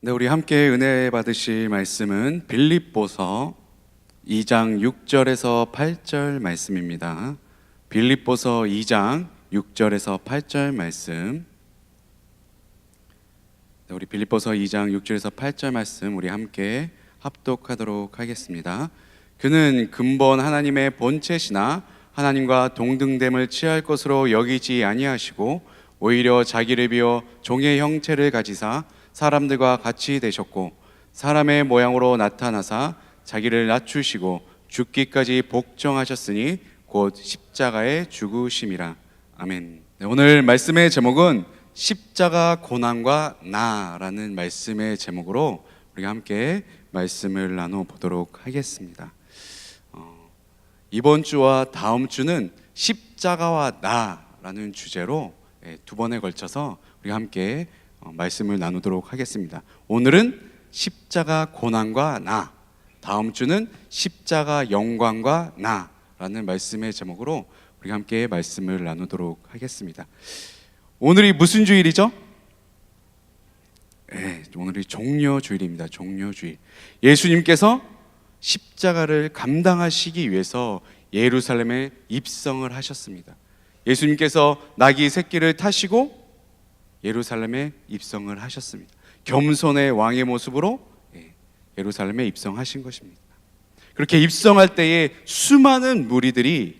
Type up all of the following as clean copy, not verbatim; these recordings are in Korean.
네, 우리 함께 은혜 받으실 말씀은 빌립보서 2장 6절에서 8절 말씀입니다. 빌립보서 2장 6절에서 8절 말씀. 네, 우리 빌립보서 2장 6절에서 8절 말씀 우리 함께 합독하도록 하겠습니다. 그는 근본 하나님의 본체시나 하나님과 동등됨을 취할 것으로 여기지 아니하시고 오히려 자기를 비워 종의 형체를 가지사 사람들과 같이 되셨고 사람의 모양으로 나타나사 자기를 낮추시고 죽기까지 복종하셨으니 곧 십자가에 죽으심이라. 아멘. 네, 오늘 말씀의 제목은 십자가 고난과 나라는 말씀의 제목으로 우리가 함께 말씀을 나눠보도록 하겠습니다. 이번 주와 다음 주는 십자가와 나라는 주제로 두 번에 걸쳐서 우리가 함께 말씀을 나누도록 하겠습니다. 오늘은 십자가 고난과 나, 다음 주는 십자가 영광과 나라는 말씀의 제목으로 우리가 함께 말씀을 나누도록 하겠습니다. 오늘이 무슨 주일이죠? 오늘이 종려주일입니다. 종려주일. 예수님께서 십자가를 감당하시기 위해서 예루살렘에 입성을 하셨습니다. 예수님께서 나귀 새끼를 타시고 예루살렘에 입성을 하셨습니다. 겸손의 왕의 모습으로 예루살렘에 입성하신 것입니다. 그렇게 입성할 때에 수많은 무리들이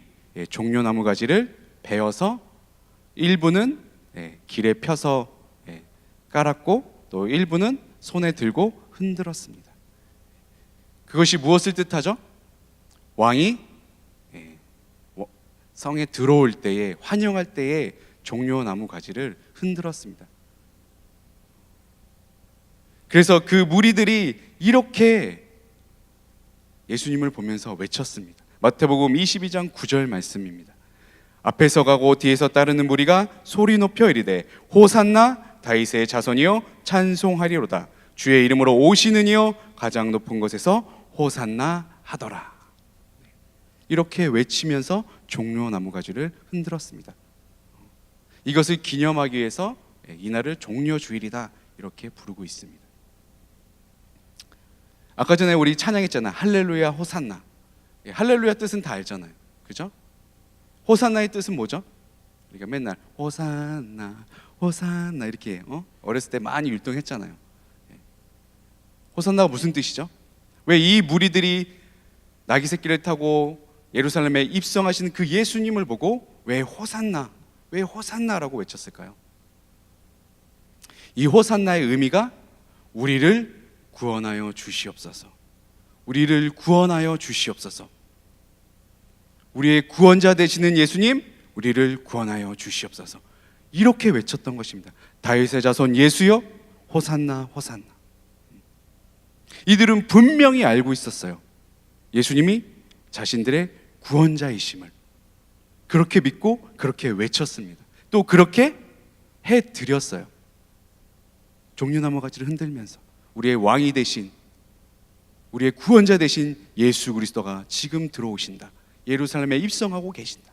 종려나무 가지를 베어서 일부는 길에 펴서 깔았고 또 일부는 손에 들고 흔들었습니다. 그것이 무엇을 뜻하죠? 왕이 성에 들어올 때에, 환영할 때에 종려나무 가지를 흔들었습니다. 그래서 그 무리들이 이렇게 예수님을 보면서 외쳤습니다. 마태복음 22장 9절 말씀입니다. 앞에서 가고 뒤에서 따르는 무리가 소리 높여 이르되 호산나 다윗의 자손이여 찬송하리로다. 주의 이름으로 오시는 이여 가장 높은 곳에서 호산나 하더라. 이렇게 외치면서 종려나무 가지를 흔들었습니다. 이것을 기념하기 위해서 이날을 종려주일이다 이렇게 부르고 있습니다. 아까 전에 우리 찬양했잖아요. 할렐루야 호산나. 할렐루야 뜻은 다 알잖아요. 그죠? 호산나의 뜻은 뭐죠? 우리가 맨날 호산나 호산나 이렇게 어렸을 때 많이 율동했잖아요. 호산나가 무슨 뜻이죠? 왜 이 무리들이 나귀 새끼를 타고 예루살렘에 입성하신 그 예수님을 보고 왜 호산나라고 외쳤을까요? 이 호산나의 의미가 우리를 구원하여 주시옵소서. 우리를 구원하여 주시옵소서. 우리의 구원자 되시는 예수님, 우리를 구원하여 주시옵소서. 이렇게 외쳤던 것입니다. 다윗의 자손 예수여 호산나 호산나. 이들은 분명히 알고 있었어요. 예수님이 자신들의 구원자이심을. 그렇게 믿고 그렇게 외쳤습니다. 또 그렇게 해드렸어요. 종려나무 가지를 흔들면서 우리의 왕이 되신, 우리의 구원자 되신 예수 그리스도가 지금 들어오신다. 예루살렘에 입성하고 계신다.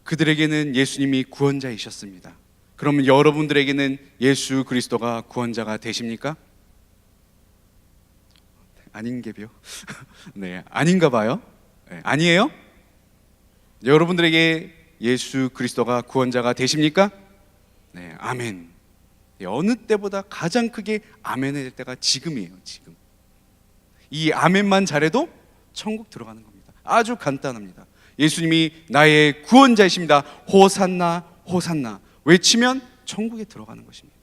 그들에게는 예수님이 구원자이셨습니다. 그러면 여러분들에게는 예수 그리스도가 구원자가 되십니까? 아닌게요? 네, 아닌가 봐요. 네, 아니에요? 여러분들에게 예수 그리스도가 구원자가 되십니까? 네, 아멘. 어느 때보다 가장 크게 아멘해야 될 때가 지금이에요. 지금. 이 아멘만 잘해도 천국 들어가는 겁니다. 아주 간단합니다. 예수님이 나의 구원자이십니다. 호산나 호산나 외치면 천국에 들어가는 것입니다.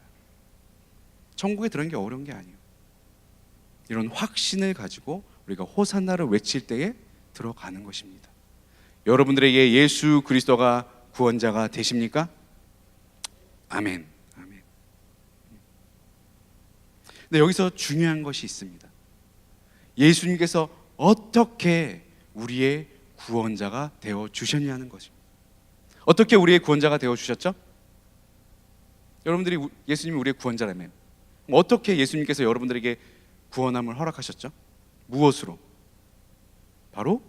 천국에 들어가는 게 어려운 게 아니에요. 이런 확신을 가지고 우리가 호산나를 외칠 때에 들어가는 것입니다. 여러분들에게 예수 그리스도가 구원자가 되십니까? 아멘. 아멘. 근데 여기서 중요한 것이 있습니다. 예수님께서 어떻게 우리의 구원자가 되어 주셨냐는 것입니다. 어떻게 우리의 구원자가 되어 주셨죠? 여러분들이 예수님이 우리의 구원자라며 어떻게 예수님께서 여러분들에게 구원함을 허락하셨죠? 무엇으로? 바로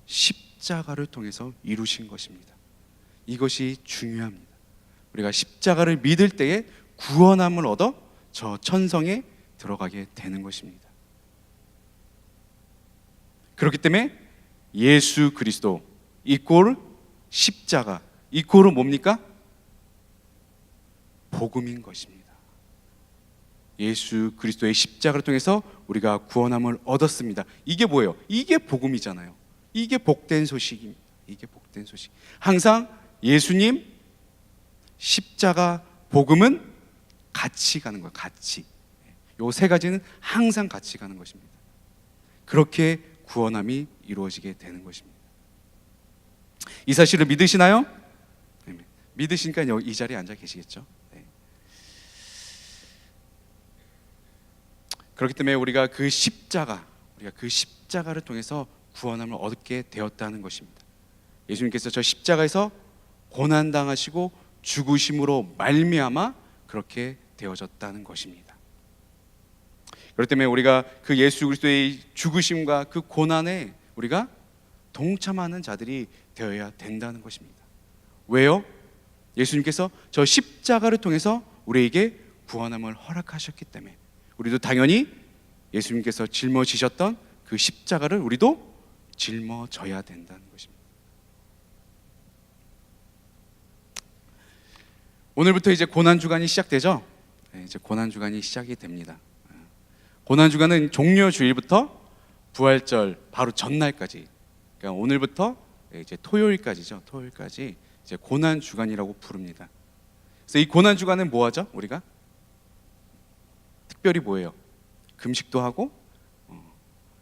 십자가를 통해서 이루신 것입니다. 이것이 중요합니다. 우리가 십자가를 믿을 때에 구원함을 얻어 저 천성에 들어가게 되는 것입니다. 그렇기 때문에 예수 그리스도 이꼴 십자가 이꼴은 뭡니까? 복음인 것입니다. 예수 그리스도의 십자가를 통해서 우리가 구원함을 얻었습니다. 이게 뭐예요? 이게 복음이잖아요. 이게 복된 소식입니다. 이게 복된 소식. 항상 예수님, 십자가, 복음은 같이 가는 거예요. 같이. 요 세 가지는 항상 같이 가는 것입니다. 그렇게 구원함이 이루어지게 되는 것입니다. 이 사실을 믿으시나요? 믿으시니까 이 자리에 앉아 계시겠죠? 네. 그렇기 때문에 우리가 그 십자가를 통해서 구원함을 얻게 되었다는 것입니다. 예수님께서 저 십자가에서 고난당하시고 죽으심으로 말미암아 그렇게 되어졌다는 것입니다. 그렇기 때문에 우리가 그 예수 그리스도의 죽으심과 그 고난에 우리가 동참하는 자들이 되어야 된다는 것입니다. 왜요? 예수님께서 저 십자가를 통해서 우리에게 구원함을 허락하셨기 때문에 우리도 당연히 예수님께서 짊어지셨던 그 십자가를 우리도 짊어져야 된다는 것입니다. 오늘부터 이제 고난주간이 시작되죠? 네, 이제 고난주간이 시작이 됩니다. 고난주간은 종려주일부터 부활절 바로 전날까지, 그러니까 오늘부터 이제 토요일까지죠. 토요일까지 이제 고난주간이라고 부릅니다. 그래서 이 고난주간은 뭐 하죠? 우리가 특별히 뭐예요? 금식도 하고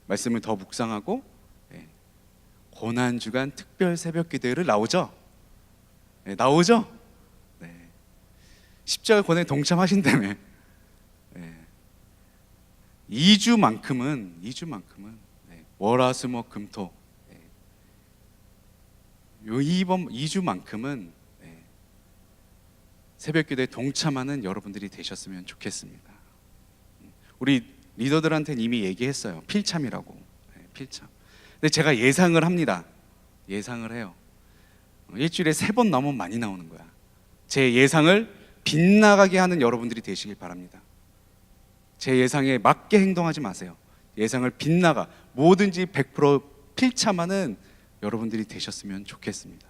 말씀을 더 묵상하고 고난주간 특별 새벽 기도회를 나오죠? 네, 나오죠? 네. 십자가 고난에 동참하신다며. 네. 2주만큼은 네. 월화수목금토 요 이번 2주만큼은 네. 새벽 기도에 동참하는 여러분들이 되셨으면 좋겠습니다. 우리 리더들한테는 이미 얘기했어요. 필참이라고. 네, 필참. 근데 제가 예상을 합니다. 예상을 해요. 일주일에 3번 넘으면 많이 나오는 거야. 제 예상을 빗나가게 하는 여러분들이 되시길 바랍니다. 제 예상에 맞게 행동하지 마세요. 예상을 빗나가 뭐든지 100% 필참하는 여러분들이 되셨으면 좋겠습니다.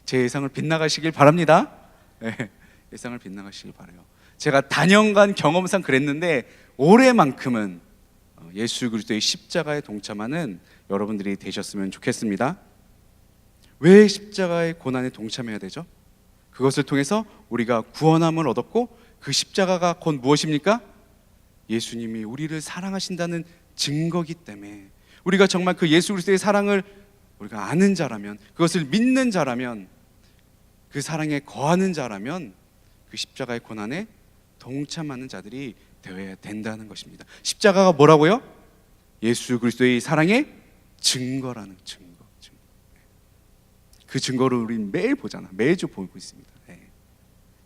제 예상을 빗나가시길 바랍니다. 네, 예상을 빗나가시길 바라요. 제가 단연간 경험상 그랬는데 올해만큼은 예수 그리스도의 십자가에 동참하는 여러분들이 되셨으면 좋겠습니다. 왜 십자가의 고난에 동참해야 되죠? 그것을 통해서 우리가 구원함을 얻었고 그 십자가가 곧 무엇입니까? 예수님이 우리를 사랑하신다는 증거기 때문에 우리가 정말 그 예수 그리스도의 사랑을 우리가 아는 자라면, 그것을 믿는 자라면, 그 사랑에 거하는 자라면 그 십자가의 고난에 동참하는 자들이 되어야 된다는 것입니다. 십자가가 뭐라고요? 예수 그리스도의 사랑의 증거라는 증거. 그 증거를 우리는 매일 보잖아. 매주 보고 있습니다.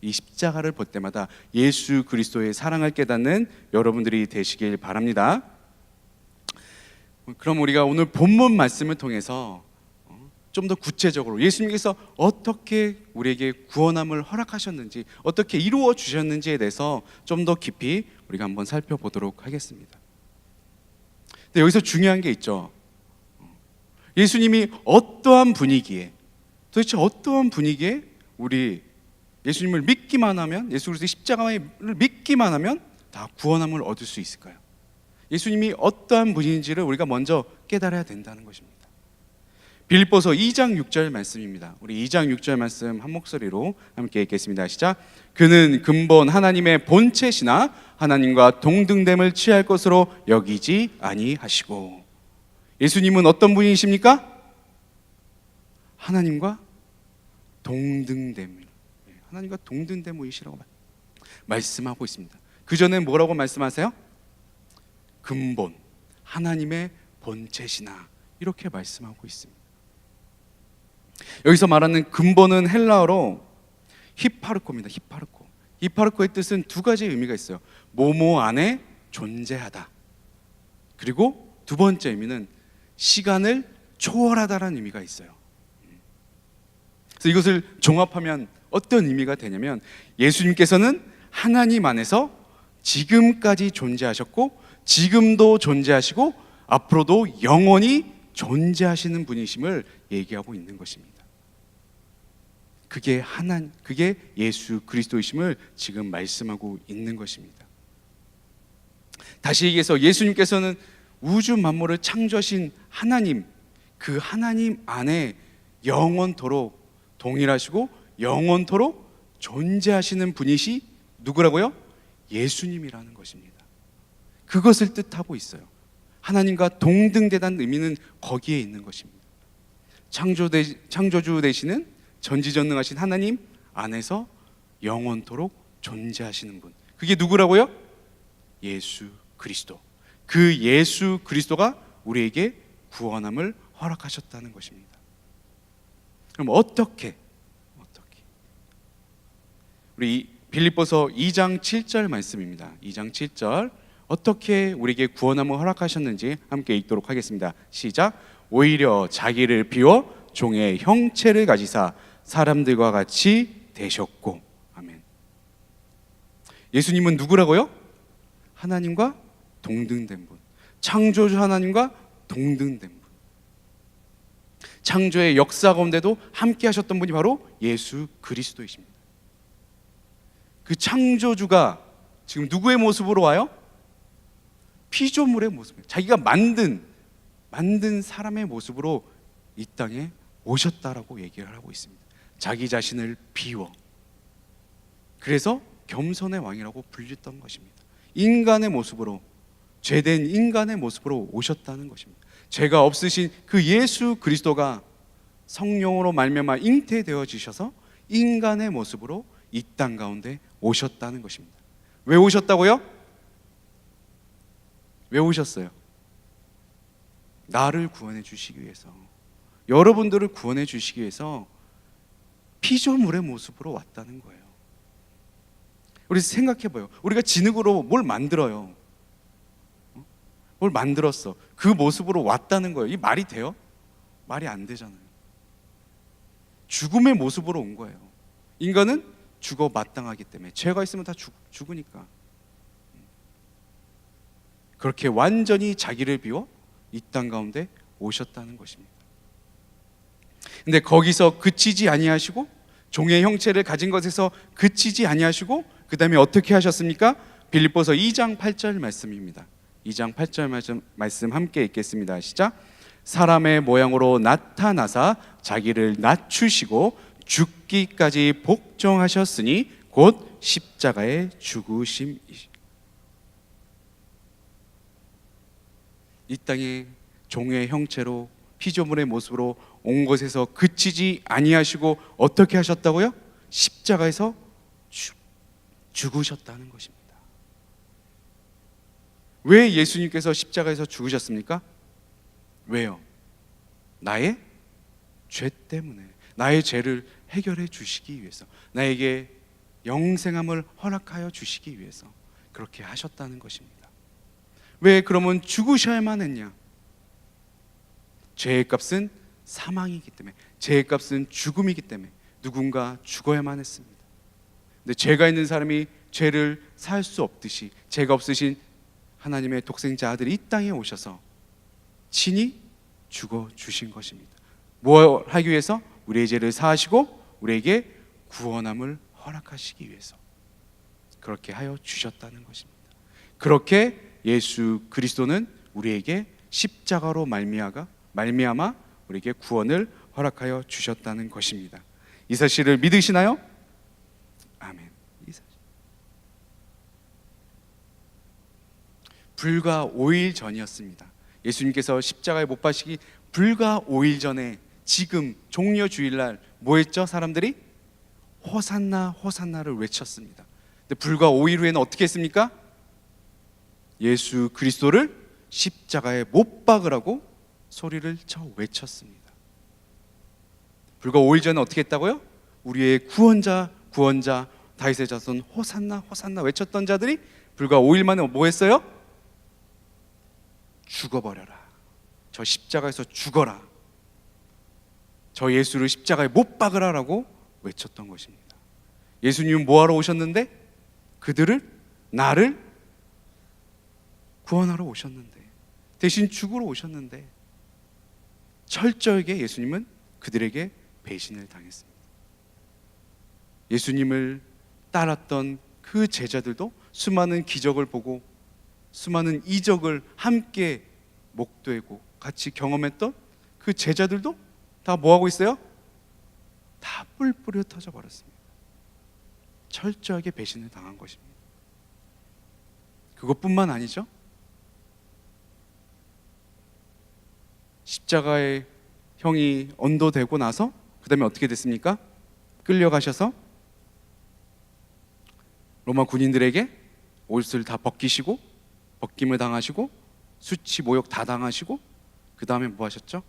이 십자가를 볼 때마다 예수 그리스도의 사랑을 깨닫는 여러분들이 되시길 바랍니다. 그럼 우리가 오늘 본문 말씀을 통해서 좀 더 구체적으로 예수님께서 어떻게 우리에게 구원함을 허락하셨는지, 어떻게 이루어 주셨는지에 대해서 좀 더 깊이 우리가 한번 살펴보도록 하겠습니다. 근데 여기서 중요한 게 있죠. 예수님이 어떠한 분위기에, 도대체 어떠한 분위기에 우리 예수님을 믿기만 하면, 예수 그리스도의 십자가를 믿기만 하면 다 구원함을 얻을 수 있을까요? 예수님이 어떠한 분인지를 우리가 먼저 깨달아야 된다는 것입니다. 빌립보서 2장 6절 말씀입니다. 우리 2장 6절 말씀 한 목소리로 함께 읽겠습니다. 시작. 그는 근본 하나님의 본체시나 하나님과 동등됨을 취할 것으로 여기지 아니하시고. 예수님은 어떤 분이십니까? 하나님과 동등됨, 하나님과 동등됨이시라고 말씀하고 있습니다. 그 전에 뭐라고 말씀하세요? 근본, 하나님의 본체시나, 이렇게 말씀하고 있습니다. 여기서 말하는 근본은 헬라어로 히파르코입니다. 히파르코. 히파르코의 뜻은 두 가지 의미가 있어요. 뭐뭐 안에 존재하다. 그리고 두 번째 의미는 시간을 초월하다라는 의미가 있어요. 그래서 이것을 종합하면 어떤 의미가 되냐면 예수님께서는 하나님 안에서 지금까지 존재하셨고 지금도 존재하시고 앞으로도 영원히 존재하시는 분이심을 얘기하고 있는 것입니다. 그게 예수 그리스도이심을 지금 말씀하고 있는 것입니다. 다시 얘기해서 예수님께서는 우주 만물을 창조하신 하나님, 그 하나님 안에 영원토록 동일하시고 영원토록 존재하시는 분이시 누구라고요? 예수님이라는 것입니다. 그것을 뜻하고 있어요. 하나님과 동등되다는 의미는 거기에 있는 것입니다. 창조주 되시는 전지전능하신 하나님 안에서 영원토록 존재하시는 분, 그게 누구라고요? 예수 그리스도. 그 예수 그리스도가 우리에게 구원함을 허락하셨다는 것입니다. 그럼 어떻게 우리 빌립보서 2장 7절 말씀입니다. 2장 7절 어떻게 우리에게 구원함을 허락하셨는지 함께 읽도록 하겠습니다. 시작. 오히려 자기를 비워 종의 형체를 가지사 사람들과 같이 되셨고. 아멘. 예수님은 누구라고요? 하나님과 동등된 분, 창조주 하나님과 동등된 분, 창조의 역사 가운데도 함께 하셨던 분이 바로 예수 그리스도이십니다. 그 창조주가 지금 누구의 모습으로 와요? 피조물의 모습, 자기가 만든 사람의 모습으로 이 땅에 오셨다라고 얘기를 하고 있습니다. 자기 자신을 비워, 그래서 겸손의 왕이라고 불렸던 것입니다. 인간의 모습으로, 죄된 인간의 모습으로 오셨다는 것입니다. 죄가 없으신 그 예수 그리스도가 성령으로 말미암아 잉태되어지셔서 인간의 모습으로 이 땅 가운데 오셨다는 것입니다. 왜 오셨다고요? 왜 오셨어요? 나를 구원해 주시기 위해서, 여러분들을 구원해 주시기 위해서 피조물의 모습으로 왔다는 거예요. 우리 생각해봐요. 우리가 진흙으로 뭘 만들어요. 뭘 만들었어. 그 모습으로 왔다는 거예요. 이 말이 돼요? 말이 안 되잖아요. 죽음의 모습으로 온 거예요. 인간은 죽어 마땅하기 때문에, 죄가 있으면 다 죽으니까. 그렇게 완전히 자기를 비워 이 땅 가운데 오셨다는 것입니다. 근데 거기서 그치지 아니하시고, 종의 형체를 가진 것에서 그치지 아니하시고, 그 다음에 어떻게 하셨습니까? 빌립보서 2장 8절 말씀입니다. 2장 8절 말씀 함께 읽겠습니다. 시작. 사람의 모양으로 나타나사 자기를 낮추시고 죽기까지 복종하셨으니 곧 십자가에 죽으심이시. 이 땅에 종의 형체로 피조물의 모습으로 온 것에서 그치지 아니하시고 어떻게 하셨다고요? 십자가에서 죽으셨다는 것입니다. 왜 예수님께서 십자가에서 죽으셨습니까? 왜요? 나의 죄 때문에, 나의 죄를 해결해 주시기 위해서, 나에게 영생함을 허락하여 주시기 위해서 그렇게 하셨다는 것입니다. 왜 그러면 죽으셔야만 했냐? 죄의 값은 사망이기 때문에, 죄의 값은 죽음이기 때문에 누군가 죽어야만 했습니다. 근데 죄가 있는 사람이 죄를 살 수 없듯이 죄가 없으신 하나님의 독생자 아들이 이 땅에 오셔서 친히 죽어 주신 것입니다. 뭘 하기 위해서? 우리의 죄를 사하시고 우리에게 구원함을 허락하시기 위해서 그렇게 하여 주셨다는 것입니다. 그렇게 예수 그리스도는 우리에게 십자가로 말미암아 우리에게 구원을 허락하여 주셨다는 것입니다. 이 사실을 믿으시나요? 아멘. 이 사실. 불과 5일 전이었습니다. 예수님께서 십자가에 못 박히기 불과 5일 전에, 지금 종려 주일날 뭐 했죠? 사람들이 호산나 호산나를 외쳤습니다. 근데 불과 5일 후에는 어떻게 했습니까? 예수 그리스도를 십자가에 못 박으라고 소리를 쳐 외쳤습니다. 불과 5일 전에 어떻게 했다고요? 우리의 구원자 다윗의 자손 호산나 호산나 외쳤던 자들이 불과 5일 만에 뭐 했어요? 죽어버려라, 저 십자가에서 죽어라, 저 예수를 십자가에 못 박으라라고 외쳤던 것입니다. 예수님은 뭐하러 오셨는데? 나를 구원하러 오셨는데, 대신 죽으러 오셨는데, 철저하게 예수님은 그들에게 배신을 당했습니다. 예수님을 따랐던 그 제자들도 수많은 기적을 보고 수많은 이적을 함께 목도하고 같이 경험했던 그 제자들도 다 뭐하고 있어요? 다 뿔뿔이 터져 버렸습니다. 철저하게 배신을 당한 것입니다. 그것뿐만 아니죠. 십자가의 형이 언도되고 나서 그 다음에 어떻게 됐습니까? 끌려가셔서 로마 군인들에게 옷을 다 벗기시고 벗김을 당하시고 수치 모욕 다 당하시고 그 다음에 뭐 하셨죠?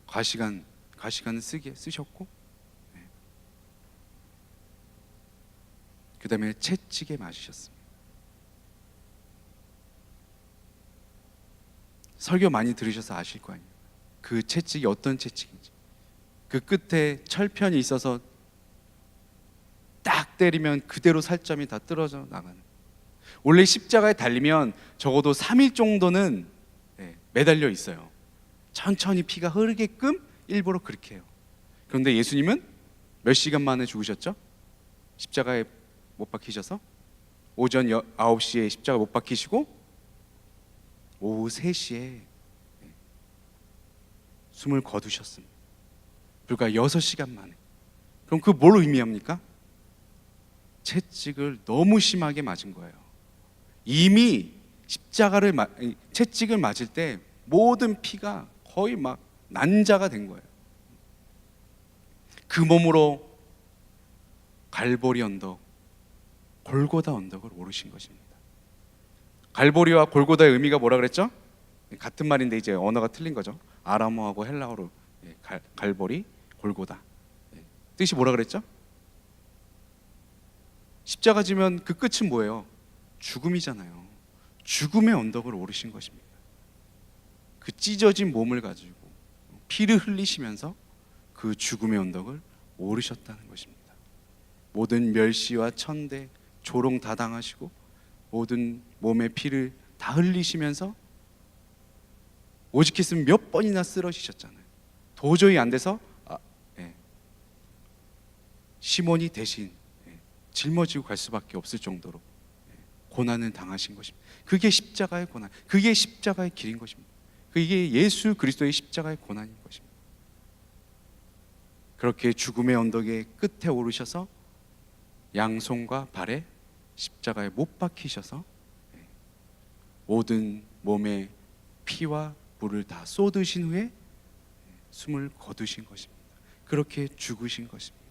가시관을 쓰셨고 그 다음에 채찍에 맞으셨습니다. 설교 많이 들으셔서 아실 거 아니에요. 그 채찍이 어떤 채찍인지. 그 끝에 철편이 있어서 딱 때리면 그대로 살점이 다 떨어져 나가는. 원래 십자가에 달리면 적어도 3일 정도는 매달려 있어요. 천천히 피가 흐르게끔 일부러 그렇게 해요. 그런데 예수님은 몇 시간 만에 죽으셨죠? 십자가에 못 박히셔서 오전 9시에 십자가 못 박히시고 오후 3시에 숨을 거두셨습니다. 불과 6시간 만에. 그럼 그 뭘 의미합니까? 채찍을 너무 심하게 맞은 거예요. 이미 채찍을 맞을 때 모든 피가 거의 막 난자가 된 거예요. 그 몸으로 갈보리 언덕, 골고다 언덕을 오르신 것입니다. 갈보리와 골고다의 의미가 뭐라 그랬죠? 같은 말인데 이제 언어가 틀린 거죠. 아람어하고 헬라어로 갈보리, 골고다. 뜻이 뭐라 그랬죠? 십자가 지면 그 끝은 뭐예요? 죽음이잖아요. 죽음의 언덕을 오르신 것입니다. 그 찢어진 몸을 가지고 피를 흘리시면서 그 죽음의 언덕을 오르셨다는 것입니다. 모든 멸시와 천대, 조롱 다 당하시고 모든 몸의 피를 다 흘리시면서 오직했으면 몇 번이나 쓰러지셨잖아요. 도저히 안 돼서 시몬이 대신 짊어지고 갈 수밖에 없을 정도로 고난을 당하신 것입니다. 그게 십자가의 고난, 그게 십자가의 길인 것입니다. 그게 예수 그리스도의 십자가의 고난인 것입니다. 그렇게 죽음의 언덕의 끝에 오르셔서 양손과 발에 십자가에 못 박히셔서 모든 몸에 피와 물을 다 쏟으신 후에 숨을 거두신 것입니다. 그렇게 죽으신 것입니다.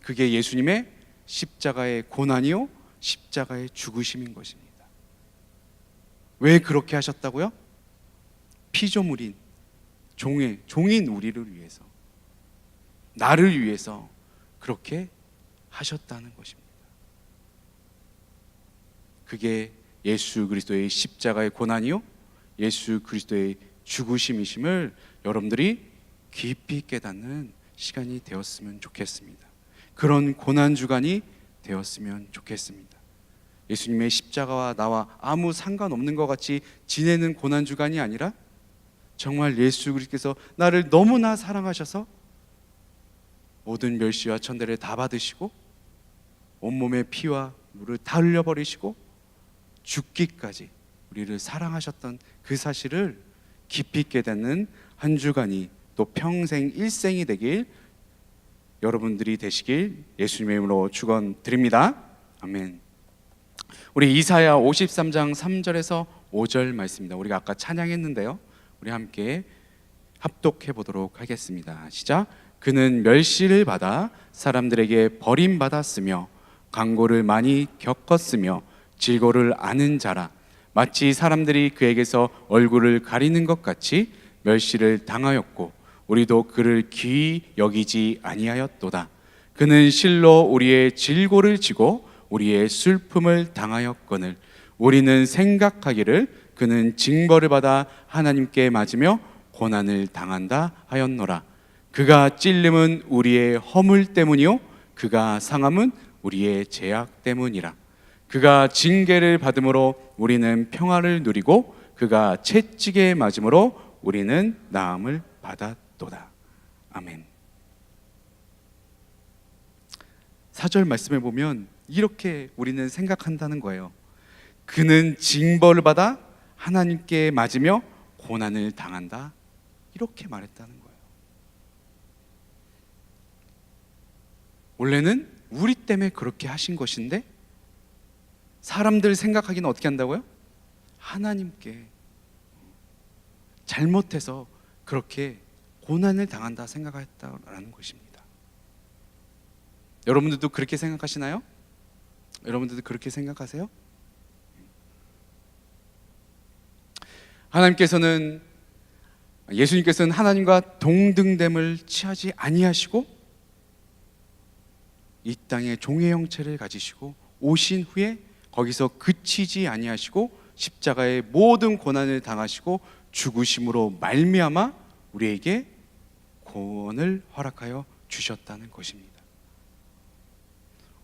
그게 예수님의 십자가의 고난이요 십자가의 죽으심인 것입니다. 왜 그렇게 하셨다고요? 피조물인 종인 우리를 위해서, 나를 위해서 그렇게 하셨다는 것입니다. 그게 예수 그리스도의 십자가의 고난이요 예수 그리스도의 죽으심이심을 여러분들이 깊이 깨닫는 시간이 되었으면 좋겠습니다. 그런 고난 주간이 되었으면 좋겠습니다. 예수님의 십자가와 나와 아무 상관없는 것 같이 지내는 고난 주간이 아니라 정말 예수 그리스도께서 나를 너무나 사랑하셔서 모든 멸시와 천대를 다 받으시고 온몸의 피와 물을 다 흘려버리시고 죽기까지 우리를 사랑하셨던 그 사실을 깊이 깨닫는 한 주간이 또 평생 일생이 되길 여러분들이 되시길 예수님의 이름으로 축원드립니다. 아멘. 우리 이사야 53장 3절에서 5절 말씀입니다. 우리가 아까 찬양했는데요, 우리 함께 합독해 보도록 하겠습니다. 시작. 그는 멸시를 받아 사람들에게 버림받았으며 강고를 많이 겪었으며 질고를 아는 자라. 마치 사람들이 그에게서 얼굴을 가리는 것 같이 멸시를 당하였고 우리도 그를 귀히 여기지 아니하였도다. 그는 실로 우리의 질고를 지고 우리의 슬픔을 당하였거늘 우리는 생각하기를 그는 징벌을 받아 하나님께 맞으며 고난을 당한다 하였노라. 그가 찔림은 우리의 허물 때문이요 그가 상함은 우리의 죄악 때문이라. 그가 징계를 받음으로 우리는 평화를 누리고 그가 채찍에 맞음으로 우리는 나음을 받았도다. 아멘. 4절 말씀에 보면 이렇게 우리는 생각한다는 거예요. 그는 징벌을 받아 하나님께 맞으며 고난을 당한다. 이렇게 말했다는 거예요. 원래는 우리 때문에 그렇게 하신 것인데 사람들 생각하기는 어떻게 한다고요? 하나님께 잘못해서 그렇게 고난을 당한다 생각했다라는 것입니다. 여러분들도 그렇게 생각하시나요? 여러분들도 그렇게 생각하세요? 예수님께서는 하나님과 동등됨을 취하지 아니하시고 이 땅에 종의 형체를 가지시고 오신 후에 거기서 그치지 아니하시고 십자가의 모든 고난을 당하시고 죽으심으로 말미암아 우리에게 구원을 허락하여 주셨다는 것입니다.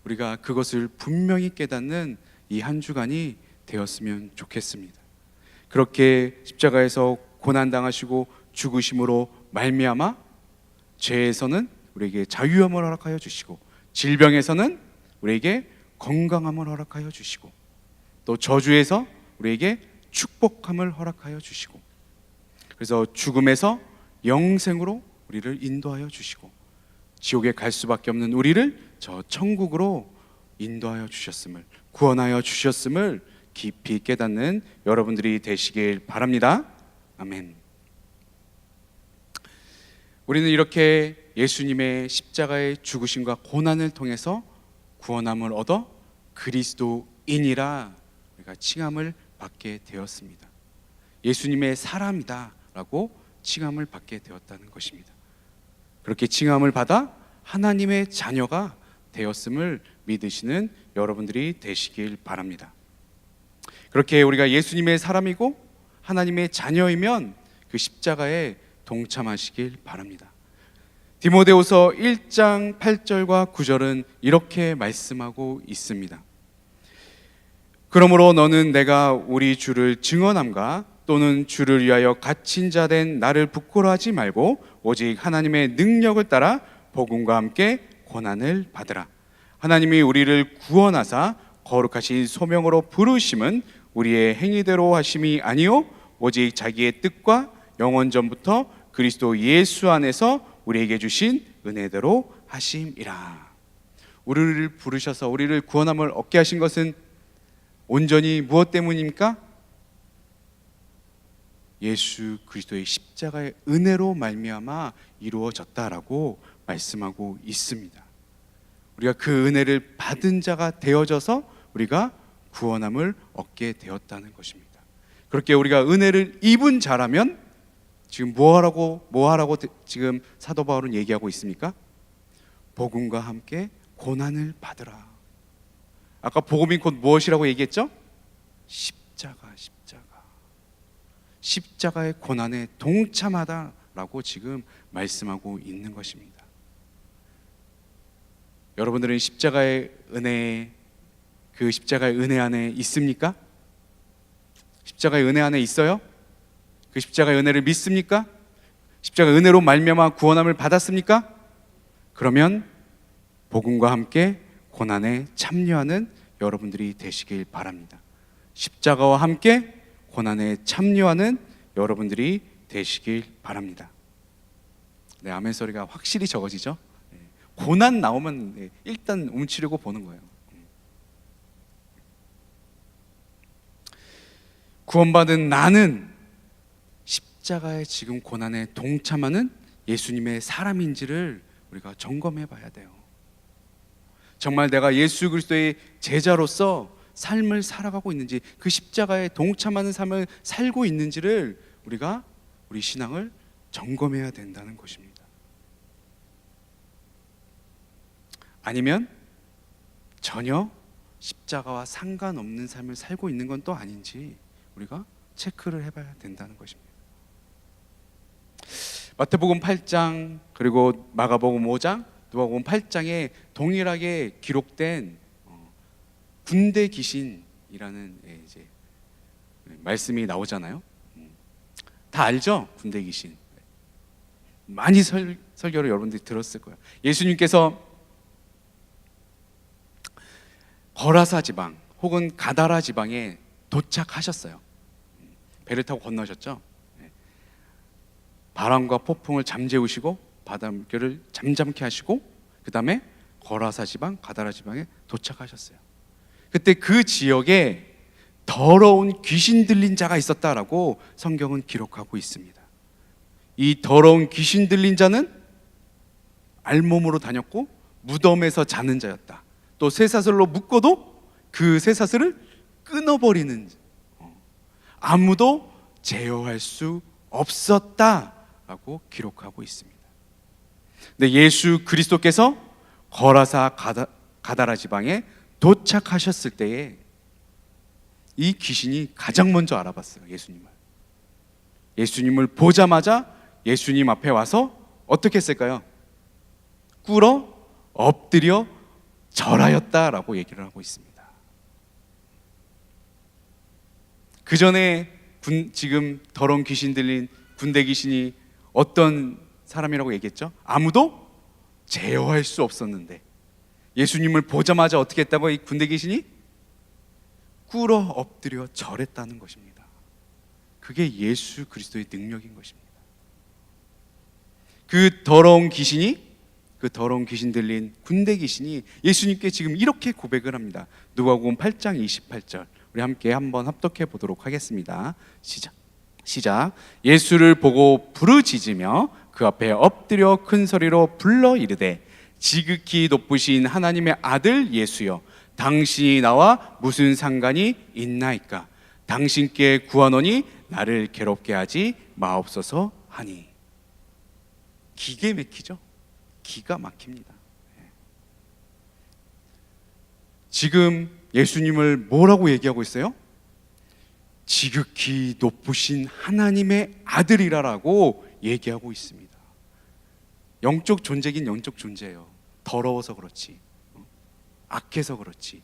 우리가 그것을 분명히 깨닫는 이 한 주간이 되었으면 좋겠습니다. 그렇게 십자가에서 고난당하시고 죽으심으로 말미암아 죄에서는 우리에게 자유함을 허락하여 주시고 질병에서는 우리에게 건강함을 허락하여 주시고 또 저주에서 우리에게 축복함을 허락하여 주시고 그래서 죽음에서 영생으로 우리를 인도하여 주시고 지옥에 갈 수밖에 없는 우리를 저 천국으로 인도하여 주셨음을, 구원하여 주셨음을 깊이 깨닫는 여러분들이 되시길 바랍니다. 아멘. 우리는 이렇게 예수님의 십자가의 죽으심과 고난을 통해서 구원함을 얻어 그리스도인이라 우리가 칭함을 받게 되었습니다. 예수님의 사람이다 라고 칭함을 받게 되었다는 것입니다. 그렇게 칭함을 받아 하나님의 자녀가 되었음을 믿으시는 여러분들이 되시길 바랍니다. 그렇게 우리가 예수님의 사람이고 하나님의 자녀이면 그 십자가에 동참하시길 바랍니다. 디모데후서 1장 8절과 9절은 이렇게 말씀하고 있습니다. 그러므로 너는 내가 우리 주를 증언함과 또는 주를 위하여 갇힌 자 된 나를 부끄러워하지 말고 오직 하나님의 능력을 따라 복음과 함께 고난을 받으라. 하나님이 우리를 구원하사 거룩하신 소명으로 부르심은 우리의 행위대로 하심이 아니요 오직 자기의 뜻과 영원 전부터 그리스도 예수 안에서 우리에게 주신 은혜대로 하심이라. 우리를 부르셔서 우리를 구원함을 얻게 하신 것은 온전히 무엇 때문입니까? 예수 그리스도의 십자가의 은혜로 말미암아 이루어졌다라고 말씀하고 있습니다. 우리가 그 은혜를 받은 자가 되어져서 우리가 구원함을 얻게 되었다는 것입니다. 그렇게 우리가 은혜를 입은 자라면 지금 뭐하라고 지금 사도 바울은 얘기하고 있습니까? 복음과 함께 고난을 받으라. 아까 복음이 곧 무엇이라고 얘기했죠? 십자가의 고난에 동참하다라고 지금 말씀하고 있는 것입니다. 여러분들은 십자가의 은혜, 그 십자가의 은혜 안에 있습니까? 십자가의 은혜 안에 있어요? 그 십자가의 은혜를 믿습니까? 십자가의 은혜로 말미암아 구원함을 받았습니까? 그러면 복음과 함께 고난에 참여하는 여러분들이 되시길 바랍니다. 십자가와 함께 고난에 참여하는 여러분들이 되시길 바랍니다. 네, 아멘 소리가 확실히 적어지죠? 네, 고난 나오면 일단 움츠리고 보는 거예요. 구원받은 나는 십자가의 지금 고난에 동참하는 예수님의 사람인지를 우리가 점검해 봐야 돼요. 정말 내가 예수 그리스도의 제자로서 삶을 살아가고 있는지, 그 십자가에 동참하는 삶을 살고 있는지를 우리가 우리 신앙을 점검해야 된다는 것입니다. 아니면 전혀 십자가와 상관없는 삶을 살고 있는 건 또 아닌지 우리가 체크를 해봐야 된다는 것입니다. 마태복음 8장 그리고 마가복음 5장 또 누가복음 8장에 동일하게 기록된 군대 귀신이라는 이제 말씀이 나오잖아요. 다 알죠? 군대 귀신. 많이 설교를 여러분들이 들었을 거예요. 예수님께서 거라사 지방 혹은 가다라 지방에 도착하셨어요. 배를 타고 건너셨죠. 바람과 폭풍을 잠재우시고 바닷물결을 잠잠케 하시고 그 다음에 거라사 지방, 가다라 지방에 도착하셨어요. 그때 그 지역에 더러운 귀신 들린 자가 있었다라고 성경은 기록하고 있습니다. 이 더러운 귀신 들린 자는 알몸으로 다녔고 무덤에서 자는 자였다. 또 쇠사슬로 묶어도 그 쇠사슬을 끊어버리는, 아무도 제어할 수 없었다라고 기록하고 있습니다. 근데 예수 그리스도께서 거라사 가다라 지방에 도착하셨을 때에 이 귀신이 가장 먼저 알아봤어요. 예수님을 보자마자 예수님 앞에 와서 어떻게 했을까요? 꿇어 엎드려 절하였다라고 얘기를 하고 있습니다. 그 전에 지금 더러운 귀신 들린 군대 귀신이 어떤 사람이라고 얘기했죠? 아무도 제어할 수 없었는데 예수님을 보자마자 어떻게 했다고? 이 군대 귀신이 꿇어 엎드려 절했다는 것입니다. 그게 예수 그리스도의 능력인 것입니다. 그 더러운 귀신 들린 군대 귀신이 예수님께 지금 이렇게 고백을 합니다. 누가복음 8장 28절 우리 함께 한번 합독해 보도록 하겠습니다. 시작. 예수를 보고 부르짖으며 그 앞에 엎드려 큰 소리로 불러 이르되 지극히 높으신 하나님의 아들 예수여, 당신이 나와 무슨 상관이 있나이까? 당신께 구하노니 나를 괴롭게 하지 마옵소서 하니. 기가 막히죠? 기가 막힙니다. 지금 예수님을 뭐라고 얘기하고 있어요? 지극히 높으신 하나님의 아들이라고 얘기하고 있습니다. 영적 존재긴 영적 존재예요. 더러워서 그렇지, 악해서 그렇지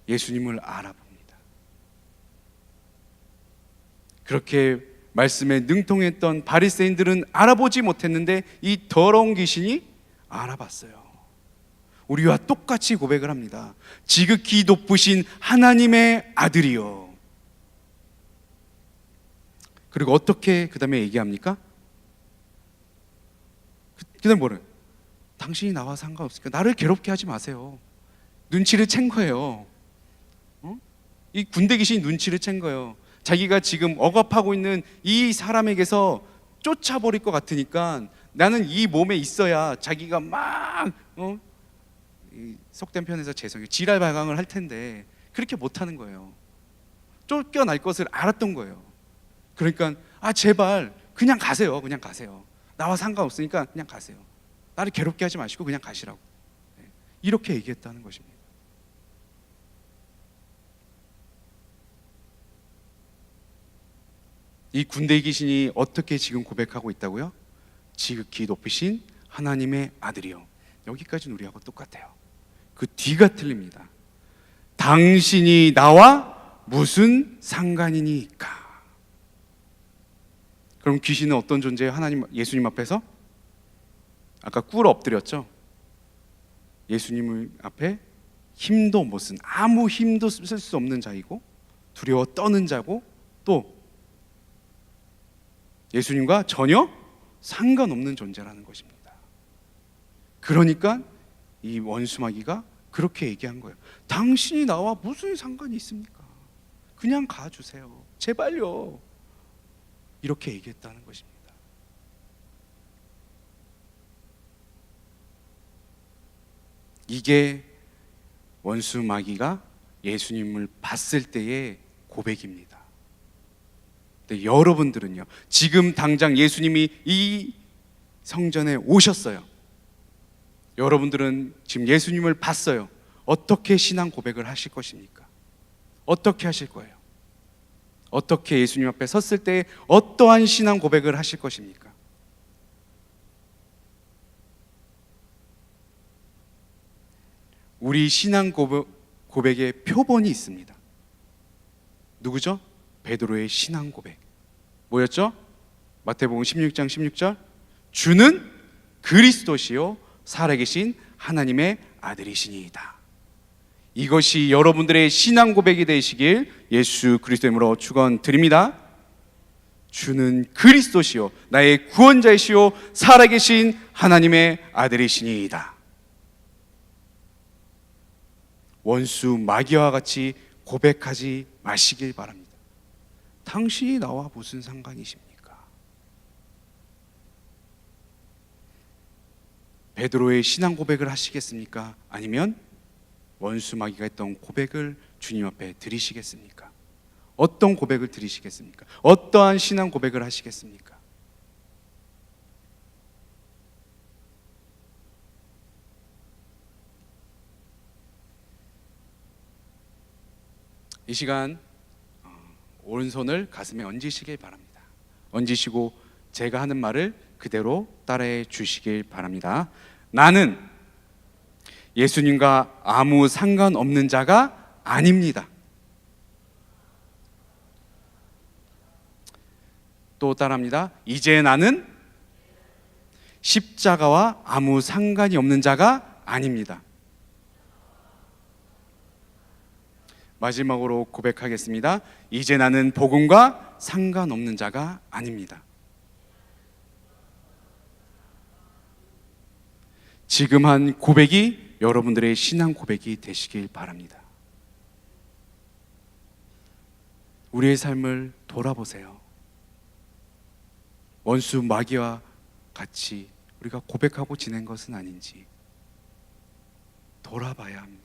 예수님을 알아봅니다. 그렇게 말씀에 능통했던 바리새인들은 알아보지 못했는데 이 더러운 귀신이 알아봤어요. 우리와 똑같이 고백을 합니다. 지극히 높으신 하나님의 아들이요. 그리고 어떻게 그 다음에 얘기합니까? 그 다음에 뭐래요? 당신이 나와 상관없으니까 나를 괴롭게 하지 마세요. 눈치를 챈 거예요. 이 군대 귀신이 눈치를 챈 거예요. 자기가 지금 억압하고 있는 이 사람에게서 쫓아버릴 것 같으니까 나는 이 몸에 있어야 자기가 막 속된 편에서 죄송해요, 지랄 발광을 할 텐데 그렇게 못하는 거예요. 쫓겨날 것을 알았던 거예요. 그러니까 제발 그냥 가세요. 그냥 가세요. 나와 상관없으니까 그냥 가세요. 나를 괴롭게 하지 마시고 그냥 가시라고. 이렇게 얘기했다는 것입니다. 이 군대 귀신이 어떻게 지금 고백하고 있다고요? 지극히 높으신 하나님의 아들이요. 여기까지는 우리하고 똑같아요. 그 뒤가 틀립니다. 당신이 나와 무슨 상관이니까. 그럼 귀신은 어떤 존재예요? 예수님 앞에서? 아까 꿇어 엎드렸죠? 예수님 앞에 힘도 못 쓴, 아무 힘도 쓸 수 없는 자이고 두려워 떠는 자고 또 예수님과 전혀 상관없는 존재라는 것입니다. 그러니까 이 원수마귀가 그렇게 얘기한 거예요. 당신이 나와 무슨 상관이 있습니까? 그냥 가주세요. 제발요. 이렇게 얘기했다는 것입니다. 이게 원수마귀가 예수님을 봤을 때의 고백입니다. 근데 여러분들은요, 지금 당장 예수님이 이 성전에 오셨어요. 여러분들은 지금 예수님을 봤어요. 어떻게 신앙 고백을 하실 것입니까? 어떻게 하실 거예요? 어떻게 예수님 앞에 섰을 때 어떠한 신앙 고백을 하실 것입니까? 우리 신앙 고백의 표본이 있습니다. 누구죠? 베드로의 신앙 고백. 뭐였죠? 마태복음 16장 16절. 주는 그리스도시요 살아계신 하나님의 아들이시니이다. 이것이 여러분들의 신앙 고백이 되시길 예수 그리스도 이름으로 축원드립니다. 주는 그리스도시요 나의 구원자이시요 살아계신 하나님의 아들이시니이다. 원수 마귀와 같이 고백하지 마시길 바랍니다. 당신이 나와 무슨 상관이십니까? 베드로의 신앙 고백을 하시겠습니까? 아니면 원수 마귀가 했던 고백을 주님 앞에 드리시겠습니까? 어떤 고백을 드리시겠습니까? 어떠한 신앙 고백을 하시겠습니까? 이 시간 오른손을 가슴에 얹으시길 바랍니다. 얹으시고 제가 하는 말을 그대로 따라해 주시길 바랍니다. 나는 예수님과 아무 상관없는 자가 아닙니다. 또 따라합니다. 이제 나는 십자가와 아무 상관이 없는 자가 아닙니다. 마지막으로 고백하겠습니다. 이제 나는 복음과 상관없는 자가 아닙니다. 지금 한 고백이 여러분들의 신앙 고백이 되시길 바랍니다. 우리의 삶을 돌아보세요. 원수 마귀와 같이 우리가 고백하고 지낸 것은 아닌지 돌아봐야 합니다.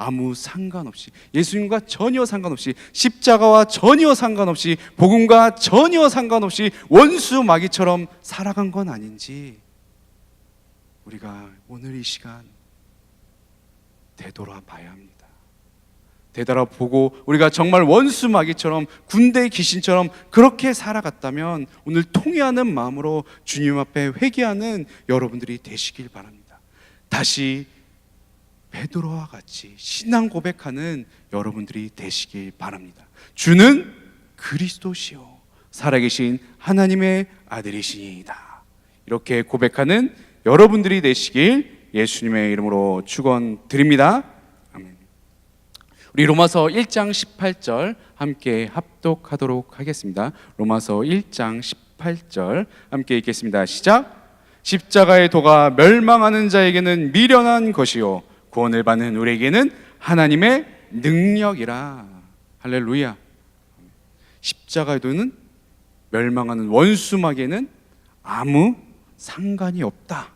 아무 상관없이, 예수님과 전혀 상관없이, 십자가와 전혀 상관없이, 복음과 전혀 상관없이 원수 마귀처럼 살아간 건 아닌지 우리가 오늘 이 시간 되돌아봐야 합니다. 되돌아보고 우리가 정말 원수 마귀처럼, 군대 귀신처럼 그렇게 살아갔다면 오늘 통회하는 마음으로 주님 앞에 회개하는 여러분들이 되시길 바랍니다. 다시 베드로와 같이 신앙 고백하는 여러분들이 되시길 바랍니다. 주는 그리스도시요 살아계신 하나님의 아들이시니이다. 이렇게 고백하는 여러분들이 되시길 예수님의 이름으로 축원드립니다. 아멘. 우리 로마서 1장 18절 함께 합독하도록 하겠습니다. 로마서 1장 18절 함께 읽겠습니다. 시작. 십자가의 도가 멸망하는 자에게는 미련한 것이요 구원을 받는 우리에게는 하나님의 능력이라. 할렐루야. 십자가의 도는 멸망하는 원수마귀에는 아무 상관이 없다.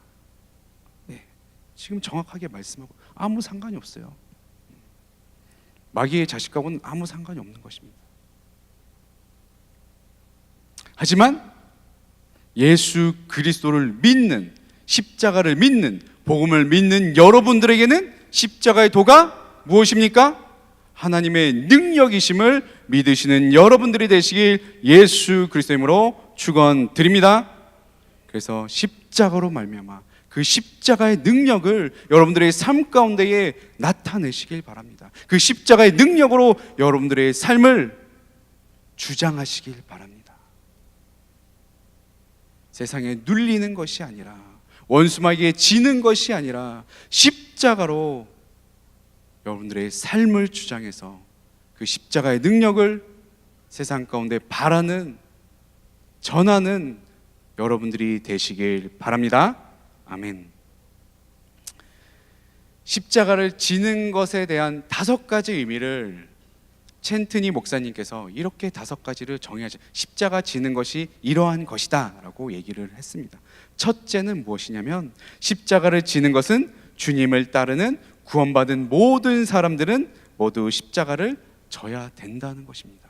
네, 지금 정확하게 말씀하고 아무 상관이 없어요. 마귀의 자식하고는 아무 상관이 없는 것입니다. 하지만 예수 그리스도를 믿는, 십자가를 믿는, 복음을 믿는 여러분들에게는 십자가의 도가 무엇입니까? 하나님의 능력이심을 믿으시는 여러분들이 되시길 예수 그리스도의 이름으로 축원드립니다. 그래서 십자가로 말미암아 그 십자가의 능력을 여러분들의 삶 가운데에 나타내시길 바랍니다. 그 십자가의 능력으로 여러분들의 삶을 주장하시길 바랍니다. 세상에 눌리는 것이 아니라, 원수마귀에 지는 것이 아니라 십자가로 여러분들의 삶을 주장해서 그 십자가의 능력을 세상 가운데 바라는, 전하는 여러분들이 되시길 바랍니다. 아멘. 십자가를 지는 것에 대한 5가지 의미를 첸트니 목사님께서 이렇게 5가지를 정의하죠. 십자가 지는 것이 이러한 것이다 라고 얘기를 했습니다. 첫째는 무엇이냐면, 십자가를 지는 것은 주님을 따르는 구원받은 모든 사람들은 모두 십자가를 져야 된다는 것입니다.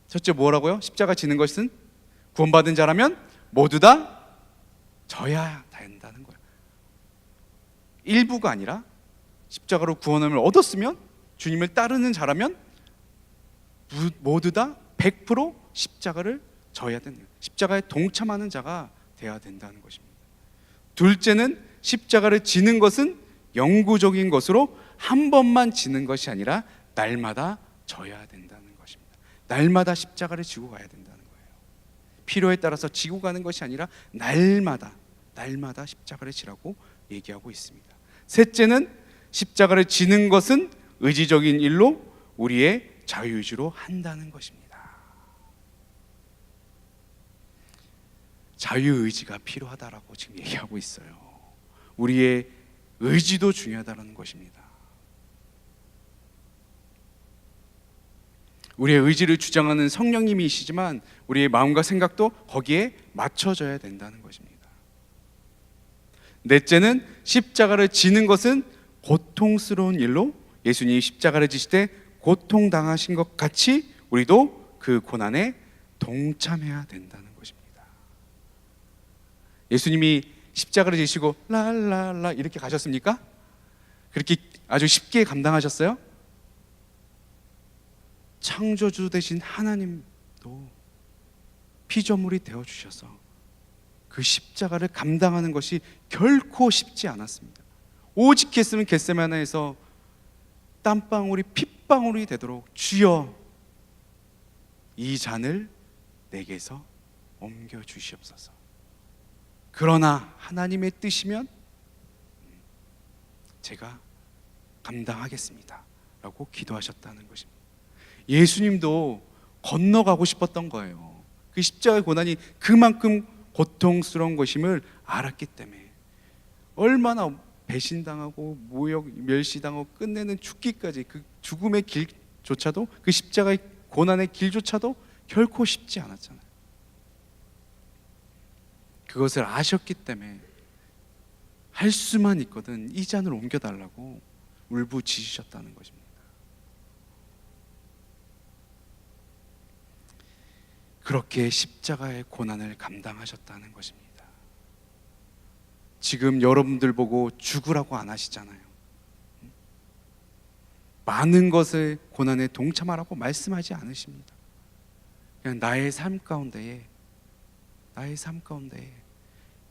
첫째 뭐라고요? 십자가 지는 것은 구원받은 자라면 모두 다 져야 된다는 거예요. 일부가 아니라 십자가로 구원을 얻었으면, 주님을 따르는 자라면 모두 다 100% 십자가를 져야 된다. 십자가에 동참하는 자가 돼야 된다는 것입니다. 둘째는 십자가를 지는 것은 영구적인 것으로 한 번만 지는 것이 아니라 날마다 져야 된다는 것입니다. 날마다 십자가를 지고 가야 된다는 거예요. 필요에 따라서 지고 가는 것이 아니라 날마다 십자가를 지라고 얘기하고 있습니다. 셋째는 십자가를 지는 것은 의지적인 일로 우리의 자유의지로 한다는 것입니다. 자유의지가 필요하다라고 지금 얘기하고 있어요. 우리의 의지도 중요하다는 것입니다. 우리의 의지를 주장하는 성령님이시지만 우리의 마음과 생각도 거기에 맞춰져야 된다는 것입니다. 넷째는 십자가를 지는 것은 고통스러운 일로 예수님이 십자가를 지실 때 고통당하신 것 같이 우리도 그 고난에 동참해야 된다는 것입니다. 예수님이 십자가를 지시고 랄랄라 이렇게 가셨습니까? 그렇게 아주 쉽게 감당하셨어요? 창조주 되신 하나님도 피조물이 되어주셔서 그 십자가를 감당하는 것이 결코 쉽지 않았습니다. 오직 했으면 겟세마네에서 땀방울이 핏방울이 되도록 주여 이 잔을 내게서 옮겨주시옵소서. 그러나 하나님의 뜻이면 제가 감당하겠습니다 라고 기도하셨다는 것입니다. 예수님도 건너가고 싶었던 거예요. 그 십자가의 고난이 그만큼 고통스러운 것임을 알았기 때문에 얼마나 배신당하고 모욕, 멸시당하고 끝내는 죽기까지 그 죽음의 길조차도 그 십자가의 고난의 길조차도 결코 쉽지 않았잖아요. 그것을 아셨기 때문에 할 수만 있거든 이 잔을 옮겨달라고 울부짖으셨다는 것입니다. 그렇게 십자가의 고난을 감당하셨다는 것입니다. 지금 여러분들 보고 죽으라고 안 하시잖아요. 많은 것을 고난에 동참하라고 말씀하지 않으십니다. 그냥 나의 삶 가운데에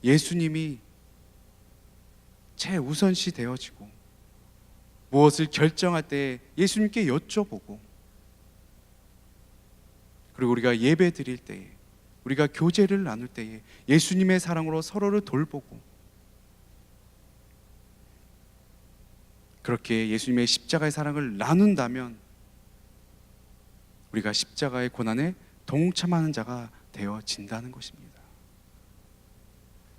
예수님이 최우선시 되어지고 무엇을 결정할 때 예수님께 여쭤보고, 그리고 우리가 예배 드릴 때에, 우리가 교제를 나눌 때에 예수님의 사랑으로 서로를 돌보고, 그렇게 예수님의 십자가의 사랑을 나눈다면 우리가 십자가의 고난에 동참하는 자가 되어진다는 것입니다.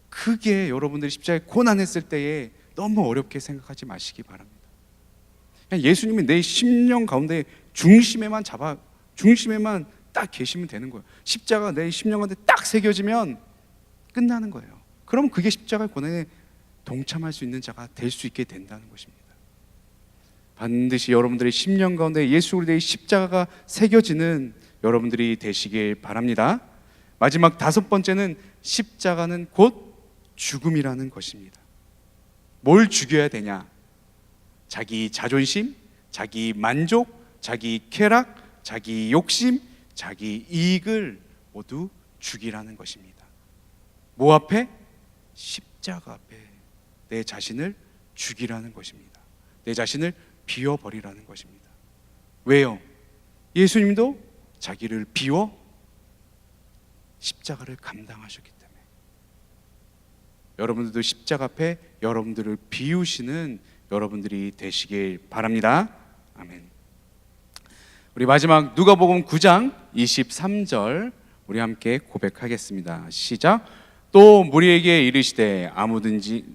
크게 여러분들이 십자가의 고난했을 때에 너무 어렵게 생각하지 마시기 바랍니다. 그냥 예수님이 내 심령 가운데 중심에만 딱 계시면 되는 거예요. 십자가가 내 심령 가운데 딱 새겨지면 끝나는 거예요. 그럼 그게 십자가의 고난에 동참할 수 있는 자가 될 수 있게 된다는 것입니다. 반드시 여러분들의 심령 가운데 예수 그리스도의 십자가가 새겨지는 여러분들이 되시길 바랍니다. 마지막 다섯 번째는 십자가는 곧 죽음이라는 것입니다. 뭘 죽여야 되냐? 자기 자존심, 자기 만족, 자기 쾌락, 자기 욕심, 자기 이익을 모두 죽이라는 것입니다. 뭐 앞에? 십자가 앞에 내 자신을 죽이라는 것입니다. 내 자신을 비워버리라는 것입니다. 왜요? 예수님도 자기를 비워 십자가를 감당하셨기 때문에 여러분들도 십자가 앞에 여러분들을 비우시는 여러분들이 되시길 바랍니다. 아멘. 우리 마지막 누가복음 9장 23절 우리 함께 고백하겠습니다. 시작. 또 무리에게 이르시되 아무든지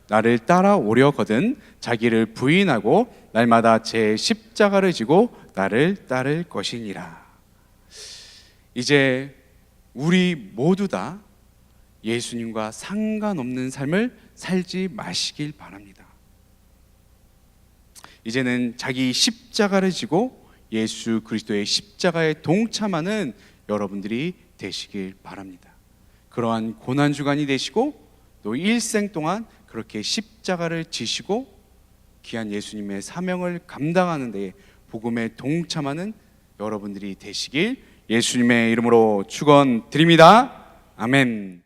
나를 따라오려거든 자기를 부인하고 날마다 제 십자가를 지고 나를 따를 것이니라. 이제 우리 모두 다 예수님과 상관없는 삶을 살지 마시길 바랍니다. 이제는 자기 십자가를 지고 예수 그리스도의 십자가에 동참하는 여러분들이 되시길 바랍니다. 그러한 고난주간이 되시고 또 일생 동안 그렇게 십자가를 지시고 귀한 예수님의 사명을 감당하는 데에 복음에 동참하는 여러분들이 되시길 예수님의 이름으로 축원드립니다. 아멘.